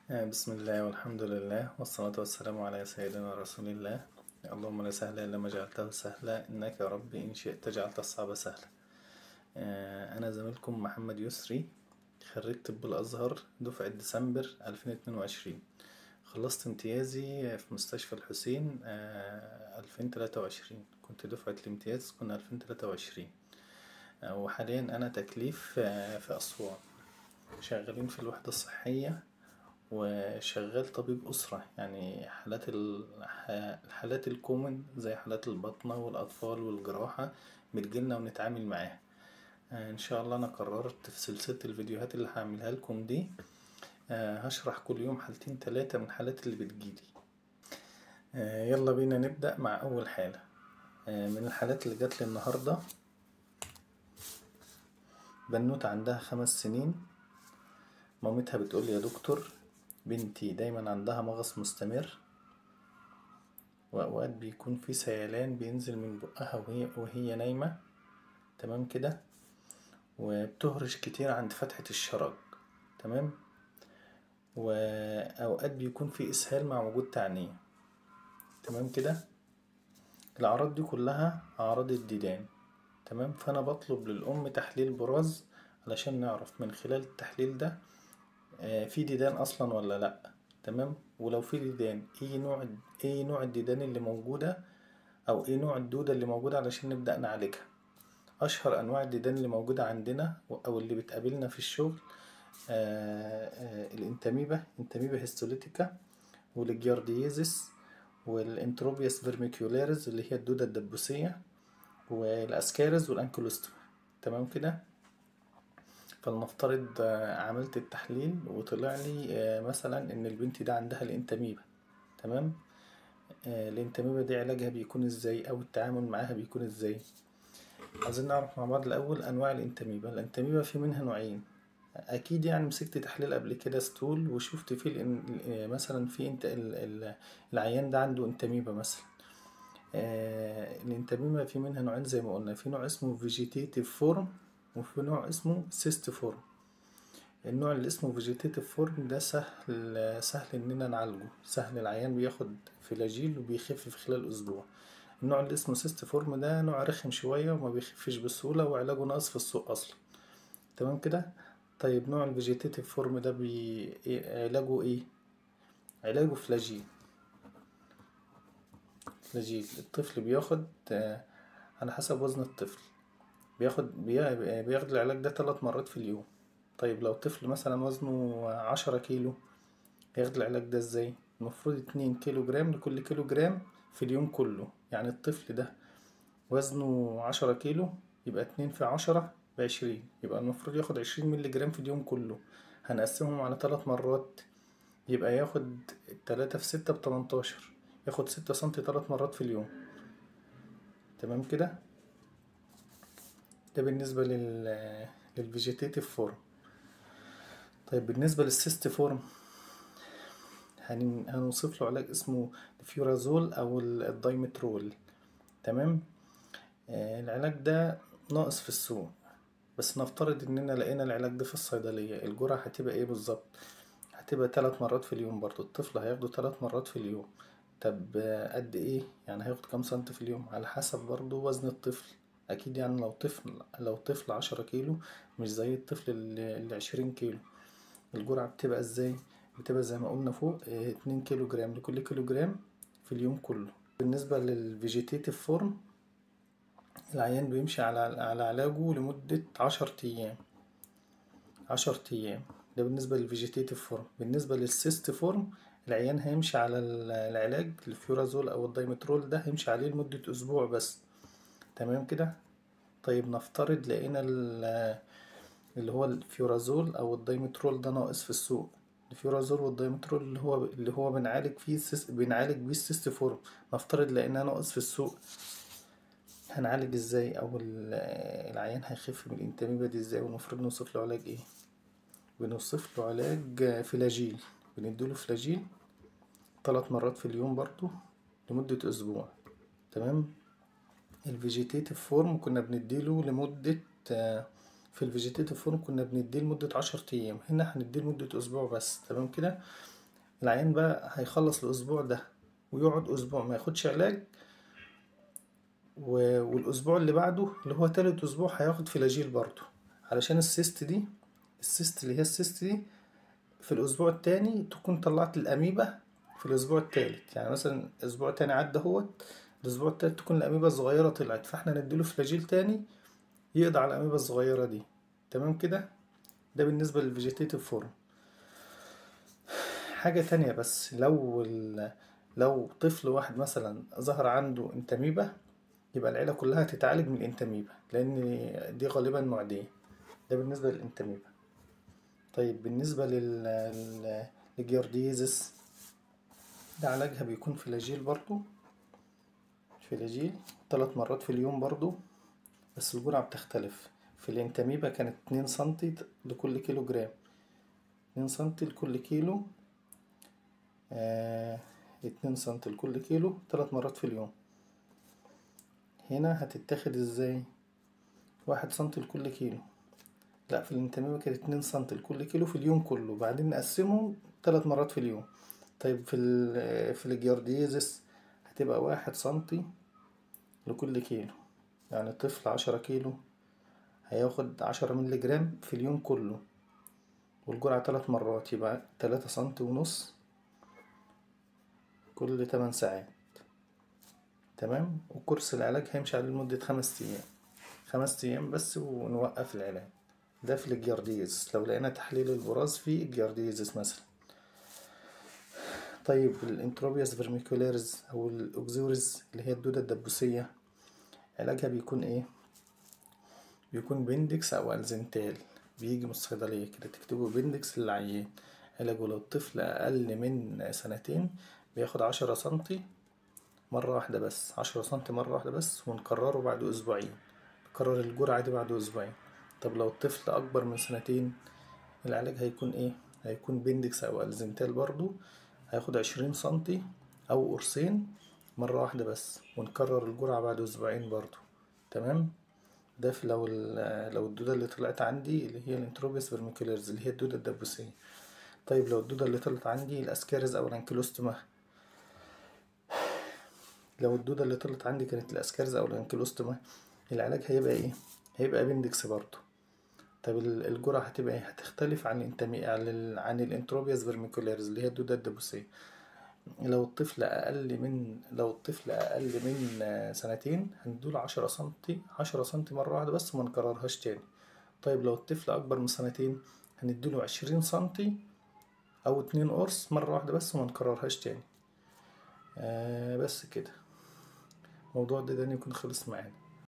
بسم الله والحمد لله والصلاة والسلام على سيدنا رسول الله. اللهم لا سهل إلا ما جعلته سهلا، إنك يا رب إن شئت جعلت الصعب سهلا. أنا زميلكم محمد يسري، خريج طب الأزهر دفعة ديسمبر 2022. خلصت امتيازي في مستشفى الحسين 2023. كنت دفعة الامتياز كنا 2023. وحاليا أنا تكليف في أسوان، شغالين في الوحدة الصحية، وشغال طبيب أسرة. يعني الحالات الكومن زي حالات البطنة والأطفال والجراحة بتجيلنا ونتعامل معاها. إن شاء الله أنا قررت في سلسلة الفيديوهات اللي هعملها لكم دي هشرح كل يوم حالتين تلاتة من الحالات اللي بتجيلي. يلا بينا نبدأ مع أول حالة. من الحالات اللي جاتلي النهاردة بنوتة عندها 5 سنين. مامتها بتقول يا دكتور بنتي دايما عندها مغص مستمر، وأوقات بيكون في سيلان بينزل من بقها وهي نايمة، تمام كده، وبتهرش كتير عند فتحة الشرج، تمام، وأوقات بيكون في إسهال مع وجود تعنية، تمام كده. الأعراض دي كلها أعراض الديدان، تمام. فأنا بطلب للأم تحليل براز علشان نعرف من خلال التحليل ده في ديدان أصلا ولا لأ، تمام. ولو في ديدان ايه نوع الديدان اللي موجودة، او ايه نوع الدودة اللي موجودة علشان نبدأ نعالجها. اشهر انواع الديدان اللي موجودة عندنا او اللي بتقابلنا في الشغل الانتاميبا، انتاميبا هيستوليتيكا، والجيارديزيس، والانتروبياس فيرميكيولاريز اللي هي الدودة الدبوسية، والاسكاريز والانكلوستوم، تمام كده. فلنفترض عملت التحليل وطلع لي مثلا ان البنت ده عندها الانتاميبا، تمام. الانتاميبا دي علاجها بيكون ازاي او التعامل معاها بيكون ازاي؟ عايزين نعرف مع بعض الاول انواع الانتاميبا. الانتاميبا في منها نوعين، اكيد يعني مسكت تحليل قبل كده ستول وشفت فيه مثلا في العيان ده عنده انتاميبا مثلا. الانتاميبا في منها نوعين زي ما قلنا، في نوع اسمه فيجيتيتيف فورم وفي نوع اسمه سيست فورم. النوع اللي اسمه فيجيتيتيف فورم ده سهل اننا نعالجه، سهل، العيان بياخد فلاجيل وبيخف في خلال اسبوع. النوع اللي اسمه سيست فورم ده نوع رخم شوية وما بيخفش بسهولة وعلاجه ناقص في السوق اصلا، تمام كده. طيب نوع الفيجيتيتيف فورم ده علاجه ايه؟ علاجه فلاجيل. الطفل بياخد على حسب وزن الطفل، بياخد العلاج ده 3 مرات في اليوم. طيب لو طفل مثلا وزنه 10 كيلو ياخد العلاج ده ازاي؟ المفروض 2 كيلو جرام لكل كيلو جرام في اليوم كله. يعني الطفل ده وزنه 10 كيلو، يبقى 2 في 10 ب20، يبقى المفروض ياخد 20 مللي جرام في اليوم كله. هنقسمهم على 3 مرات، يبقى ياخد 3 في 6 ب18، ياخد 6 سنتي 3 مرات في اليوم، تمام كده. ده بالنسبة للفيجيتيتيف فورم. طيب بالنسبة للسيست فورم هنوصف له علاج اسمه الفيورازول او الدايمترول، تمام. العلاج ده ناقص في السوق، بس نفترض اننا لقينا العلاج ده في الصيدلية. الجرعة هتبقى ايه بالظبط؟ هتبقى 3 مرات في اليوم برضو، الطفل هياخده 3 مرات في اليوم. طب قد ايه يعني؟ هياخد كام سنتي في اليوم؟ على حسب برضو وزن الطفل اكيد. يعني لو طفل 10 كيلو مش زي الطفل اللي 20 كيلو. الجرعة بتبقى ازاي؟ بتبقى زي ما قلنا فوق 2 كيلو جرام لكل كيلو جرام في اليوم كله. بالنسبة للفيجيتيتيف فورم العيان بيمشي على علاجه لمدة 10 أيام. 10 أيام ده بالنسبة للفيجيتيتيف فورم. بالنسبة للسيست فورم العيان هيمشي على العلاج الفيورازول أو الدايمترول ده، هيمشي عليه لمدة أسبوع بس، تمام كده. طيب نفترض لقينا اللي هو الفيورازول أو الدايمترول ده ناقص في السوق. الفيورازول والدايمترول اللي هو بنعالج بيه السيست فورم، نفترض لقيناه ناقص في السوق، هنعالج ازاي؟ او العيان هيخف من الانتاميبا دي ازاي؟ والمفروض نوصف له علاج ايه؟ بنوصف له علاج فلاجيل. بنديله فلاجيل 3 مرات في اليوم برضو لمدة اسبوع، تمام. الفيجيتيتيف فورم كنا بنديله لمدة في الفيجيتيتيف فورم كنا بنديه لمدة 10 أيام، هنا هنديه لمدة أسبوع بس، تمام كده. العيان بقى هيخلص الأسبوع ده ويقعد أسبوع ما ياخدش علاج، والأسبوع اللي بعده اللي هو تالت أسبوع هياخد فلاجيل برضه، علشان السيست دي، السيست اللي هي السيست دي في الأسبوع التاني تكون طلعت الأميبا في الأسبوع التالت. يعني مثلا أسبوع تاني عدى هوت، الأسبوع التالت تكون الأميبا الصغيرة طلعت، فاحنا نديله فلاجيل تاني يقضي على الأميبا الصغيرة دي. تمام كده؟ ده بالنسبة للفيجيتيتيف فورم. حاجة تانية بس، لو طفل واحد مثلا ظهر عنده انتاميبا، يبقى العيلة كلها تتعالج من الانتاميبا، لأن دي غالبا معدية. ده بالنسبة للانتاميبا. طيب بالنسبة للجيارديزس، ده علاجها بيكون فلاجيل برضو، فلاجيل 3 مرات في اليوم برضو، بس الجرعة بتختلف. في الانتاميبا كانت 2 سنتي لكل كيلو جرام، 2 سنتي لكل كيلو، 2 سنتي لكل كيلو 3 مرات في اليوم. هنا هتتاخد ازاي؟ 1 سنتي لكل كيلو. لا، في الانتاميبا كانت 2 سنتي لكل كيلو في اليوم كله، بعدين نقسمهم 3 مرات في اليوم. طيب في الجيارديزس هتبقى 1 سنتي لكل كيلو، يعني طفل 10 كيلو هياخد 10 مللي جرام في اليوم كله، والجرعة 3 مرات، يبقى 3 سنتي ونص كل 8 ساعات. تمام. وكورس العلاج هيمشي عليه لمدة 5 أيام، 5 أيام بس ونوقف العلاج. ده في الجيارديزس لو لقينا تحليل البراز في الجيارديزس مثلا. طيب الانتروبياس فيرميكولاريز او الاوكزوريز اللي هي الدودة الدبوسية، علاجها بيكون ايه؟ بيكون بندكس او الزنتال، بيجي من الصيدلية كده تكتبه بندكس للعيان. علاجه لو الطفل اقل من سنتين بياخد 10 سنتي مرة واحدة بس، 10 سنتي مرة واحدة بس، ونكرره بعد اسبوعين، نكرر الجرعة دي بعد اسبوعين. طب لو الطفل اكبر من سنتين، العلاج هيكون ايه؟ هيكون بندكس او الزنتال برضو، هياخد 20 سنتي او قرصين مرة واحدة بس، ونكرر الجرعة بعد اسبوعين برضو. تمام. ده في لو الدودة اللي طلعت عندي اللي هي الانتروبيس فيرميكوليرز اللي هي الدودة الدبوسية. طيب لو الدودة اللي طلعت عندي الاسكاريز او الانكيلوستوما، لو الدودة اللي طلعت عندي كانت الاسكاريز او الانكيلوستوما، العلاج هيبقى ايه؟ هيبقى ابندكس برضو. طب الجرعة هتبقى ايه؟ هتختلف عن الانتروبياس فيرميكوليرز اللي هي الدودة الدبوسية. لو الطفل أقل من سنتين هندوله 10 سنتي، 10 سنتي مرة واحدة بس وما نكررهاش تاني. طيب لو الطفل أكبر من سنتين هنديله 20 سنتي أو 2 قرص مرة واحدة بس وما نكررهاش تاني. بس كده، الموضوع ده يكون خلص معانا.